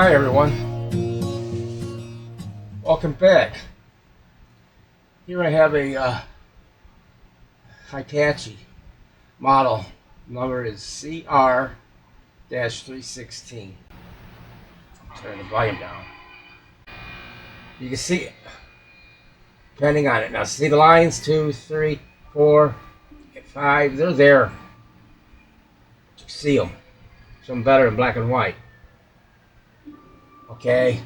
Hi everyone, welcome back. Here I have a Hitachi model. Number is CR-316. Turn the volume down. You can see it, depending on it. Now see the lines, 2, 3, 4, 5, they're there. You can see them. Some better in black and white. Okay.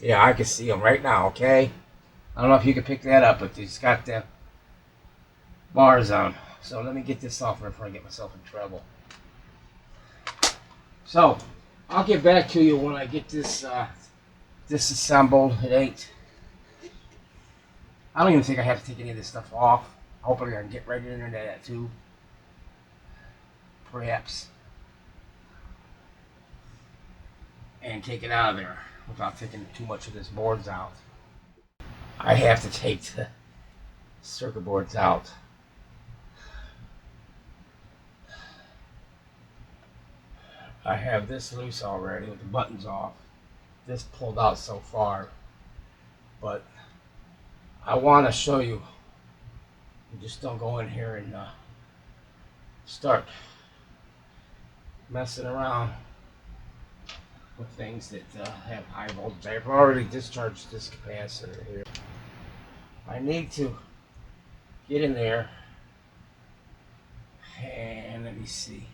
Yeah, I can see them right now, okay? I don't know if you can pick that up, but it's got the bars on. So let me get this off before I get myself in trouble. So, I'll get back to you when I get this disassembled. I don't even think I have to take any of this stuff off. Hopefully I can get right into that too. Perhaps. And take it out of there without taking too much of this boards out. I have to take the circuit boards out. I have this loose already with the buttons off. This pulled out so far. But I want to show you. You just don't go in here and start messing around with things that have high voltage. I've already discharged this capacitor here. I need to get in there and let me see.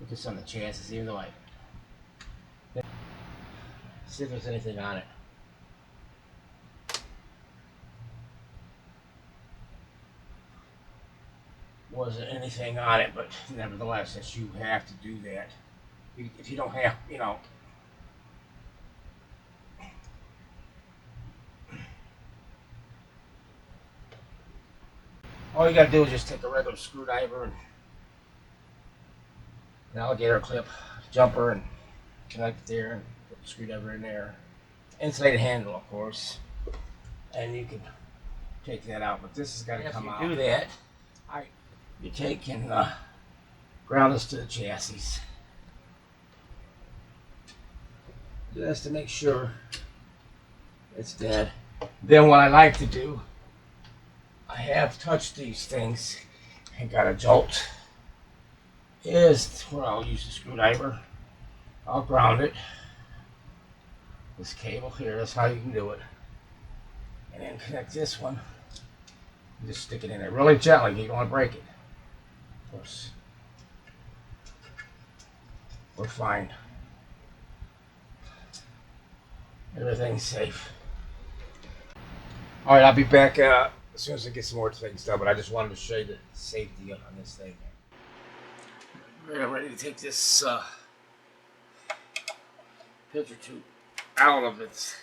Look at some of the chances, even though I see if there's anything on it. Wasn't anything on it, but nevertheless, that you have to do that. If you don't have, all you gotta do is just take a regular screwdriver and an alligator clip jumper and connect it there and put the screwdriver in there. Insulated handle, of course, and you can take that out. But this has got to come out. If you do that, you take and ground this to the chassis, just to make sure it's dead. Then what I like to do, I have touched these things and got a jolt, is where I'll use the screwdriver. I'll ground it. This cable here, that's how you can do it. And then connect this one. Just stick it in there really gently. You don't want to break it. Of course, we're fine. Everything's safe. All right, I'll be back as soon as I get some more things done. But I just wanted to show you the safety on this thing. All right, I'm ready to take this filter tube out of this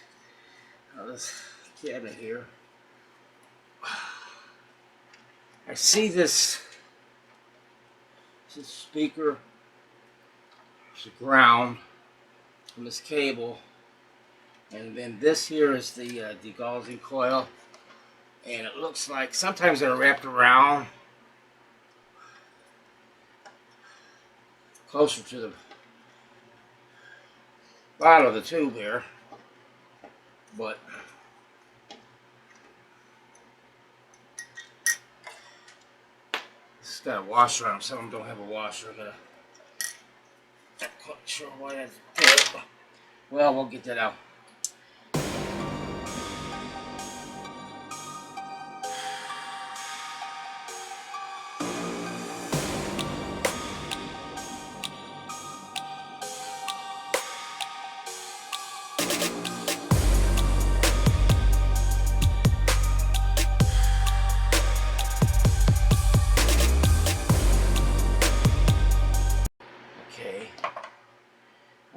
cabinet here. I see this speaker, the ground from this cable, and then this here is the degaussing coil, and it looks like sometimes they're wrapped around closer to the bottom of the tube here, but it's got a washer on them. Some of them don't have a washer. I'm not quite sure why that's there. Well, we'll get that out.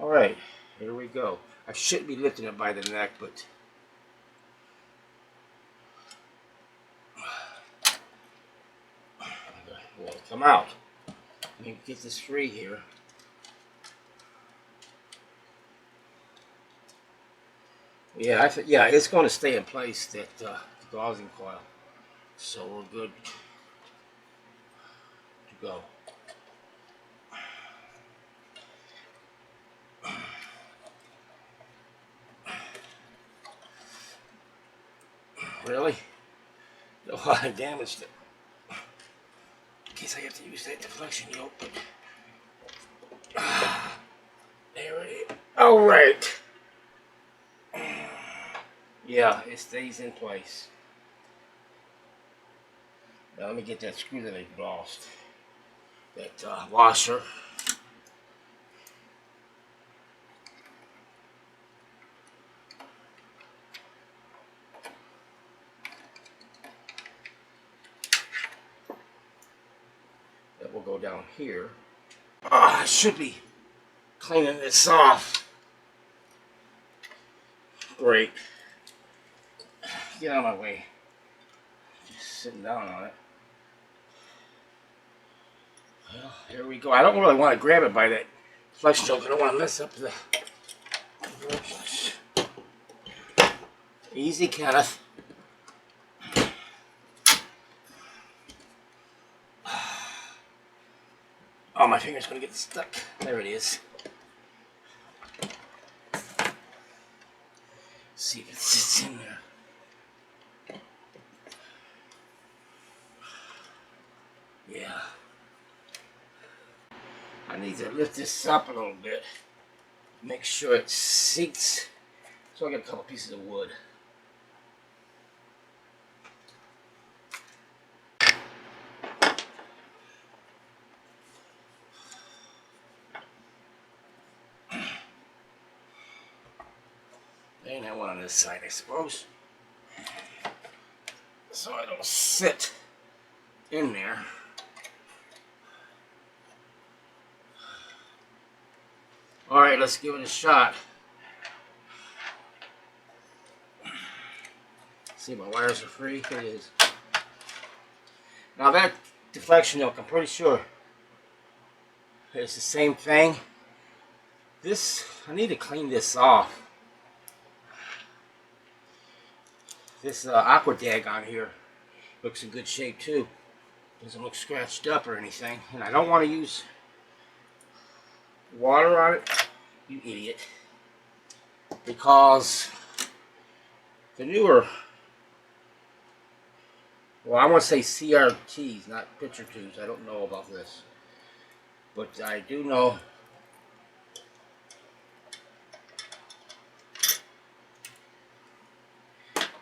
Alright, here we go. I shouldn't be lifting it by the neck, but will come out. Let me get this free here. Yeah, yeah, it's going to stay in place, that dowsing coil. So we're good to go. Really? Oh, I damaged it. In case I have to use that deflection yoke. There it is. All right. Yeah, it stays in place. Now let me get that screw that I lost. That washer. That will go down here. I should be cleaning this off. Great. Get out of my way. Just sitting down on it. Well, here we go. I don't really want to grab it by that flex choke. I don't want to mess up the... Easy, Kenneth. Oh, my finger's going to get stuck. There it is. See if it sits in there. Yeah. I need to lift this up a little bit. Make sure it seats. So I got a couple pieces of wood. And that one on this side, I suppose. So I don't sit in there. All right, let's give it a shot. See, my wires are free. It is. Now that deflection yoke, I'm pretty sure it's the same thing. This, I need to clean this off. This aqua dag on here looks in good shape too. Doesn't look scratched up or anything. And I don't want to use water on it, you idiot. Because the newer, well, I want to say CRTs, not picture tubes. I don't know about this. But I do know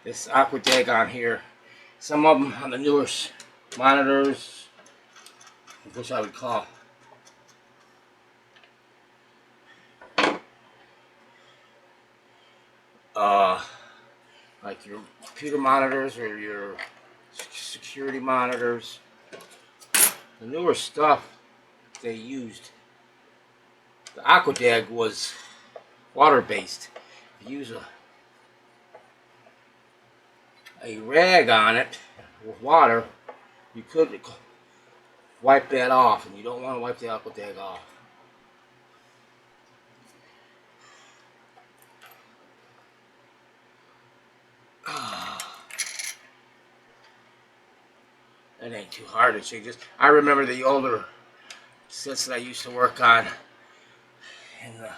this aqua dag on here. Some of them on the newer monitors, which I would call like your computer monitors or your security monitors. The newer stuff they used, the aqua dag was water based. If you use a rag on it with water, you could wipe that off, and you don't want to wipe the aqua dag off. It ain't too hard to change this. I remember the older sets that I used to work on in the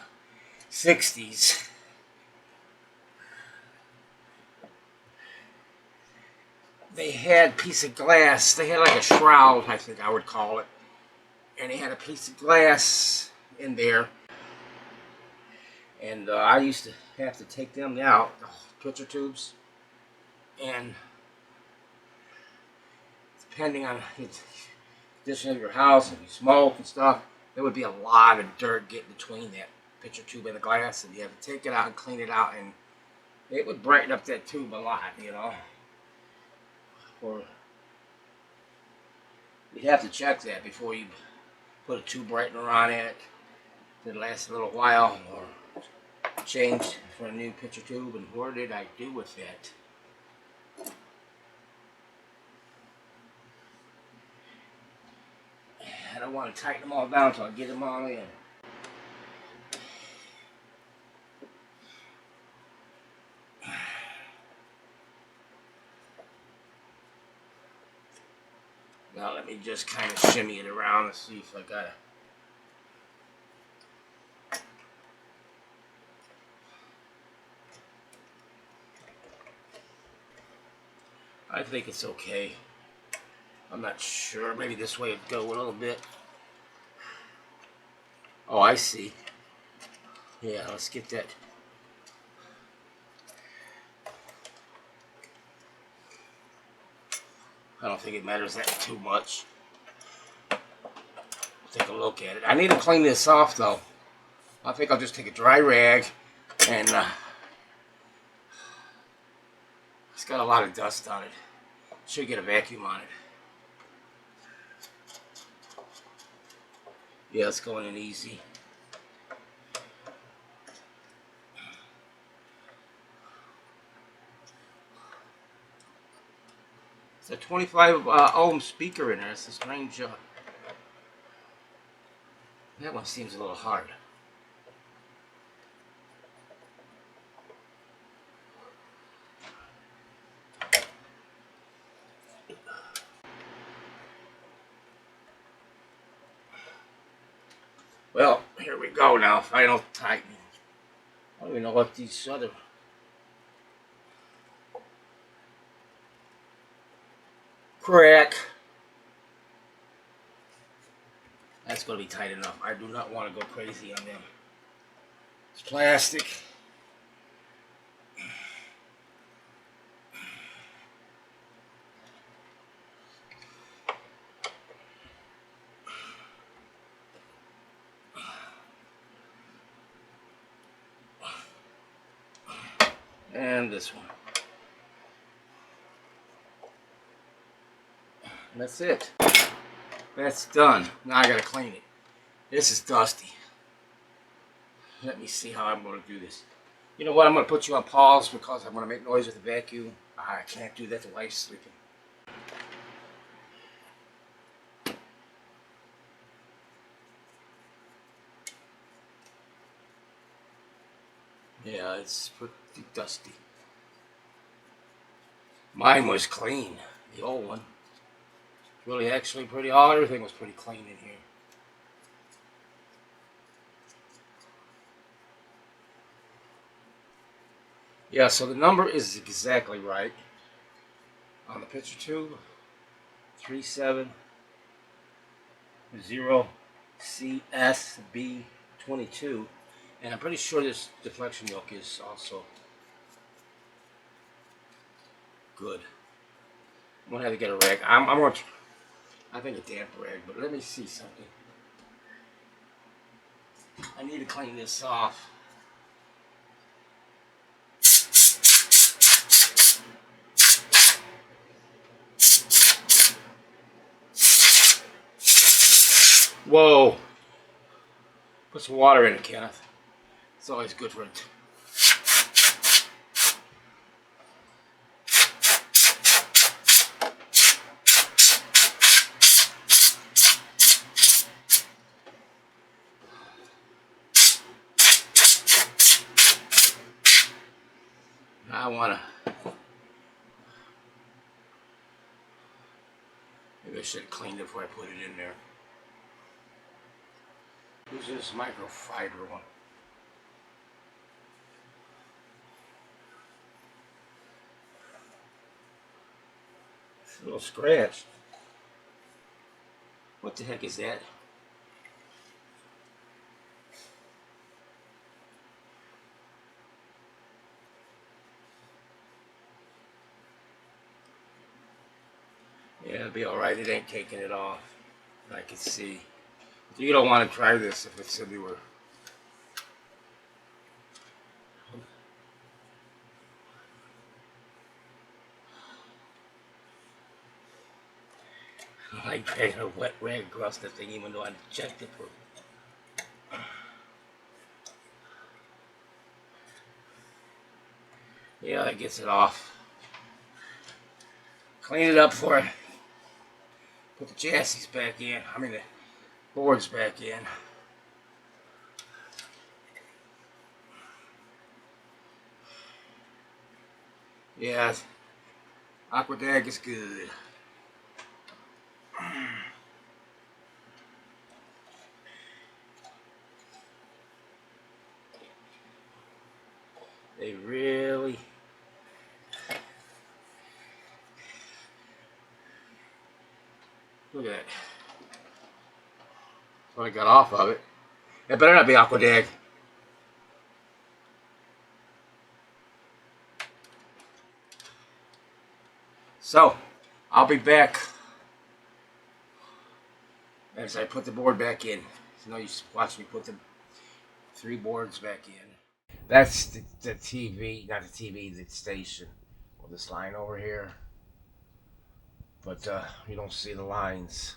60s. They had a piece of glass. They had like a shroud, I think I would call it. And they had a piece of glass in there. And I used to have to take them out, the picture tubes. And depending on the condition of your house, if you smoke and stuff, there would be a lot of dirt getting between that picture tube and the glass. And you have to take it out and clean it out. And it would brighten up that tube a lot, you know. Or you'd have to check that before you put a tube brightener on it. It lasts a little while, or change for a new picture tube. And what did I do with that? I don't want to tighten them all down until I get them all in. Now let me just kind of shimmy it around and see if I got it. I think it's okay. I'm not sure. Maybe this way it'd go a little bit. Oh, I see. Yeah, let's get that. I don't think it matters that too much. Take a look at it. I need to clean this off though. I think I'll just take a dry rag and it's got a lot of dust on it. Should get a vacuum on it. Yeah, it's going in easy. It's a 25 ohm speaker in there. It's a strange. That one seems a little hard. Well, here we go now. Final tightening. I don't even know what these other. Crack. That's going to be tight enough. I do not want to go crazy on them. It's plastic. And this one. And that's it. That's done. Now I gotta clean it. This is dusty. Let me see how I'm gonna do this. You know what? I'm gonna put you on pause because I'm gonna make noise with the vacuum. I can't do that. The wife's sleeping. Yeah, it's pretty dusty. Mine was clean. The old one. Really, actually, pretty. All everything was pretty clean in here. Yeah, so the number is exactly right on the picture tube. 370CSB22, and I'm pretty sure this deflection yoke is also good. I'm gonna have to get a rag. I think a damp rag, but let me see something. I need to clean this off. Whoa! Put some water in it, Kenneth. It's always good for it. Maybe I should have cleaned it before I put it in there. Who's this microfiber one? It's a little scratch. What the heck is that? Yeah, it'll be alright. It ain't taking it off. I can see. You don't want to try this if it's newer. I like dragging a wet rag across the thing even though I checked it for. Yeah, that gets it off. Clean it up for it. Put the chassis back in. I mean the boards back in. Yeah, Aquadag is good. They really... Look at that. That's what I got off of it. It better not be Aquadag. So, I'll be back as I put the board back in. So now you watch me put the 3 boards back in. That's the TV, not the TV, the station. Well, this line over here. But you don't see the lines.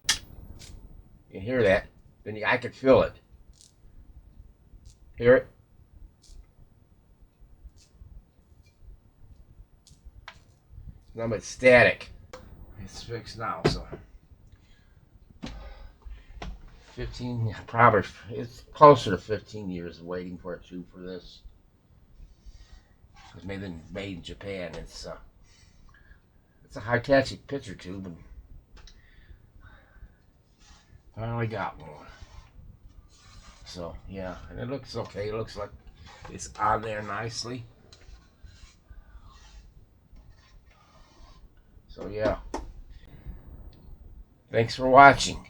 You can hear that. Then I can feel it. Hear it? No, but it's static. It's fixed now, so 15, probably it's closer to 15 years of waiting for a tube for this. It's made in Japan. It's a Hitachi picture tube, and finally got one. So yeah, and it looks okay. It looks like it's on there nicely. So yeah, thanks for watching.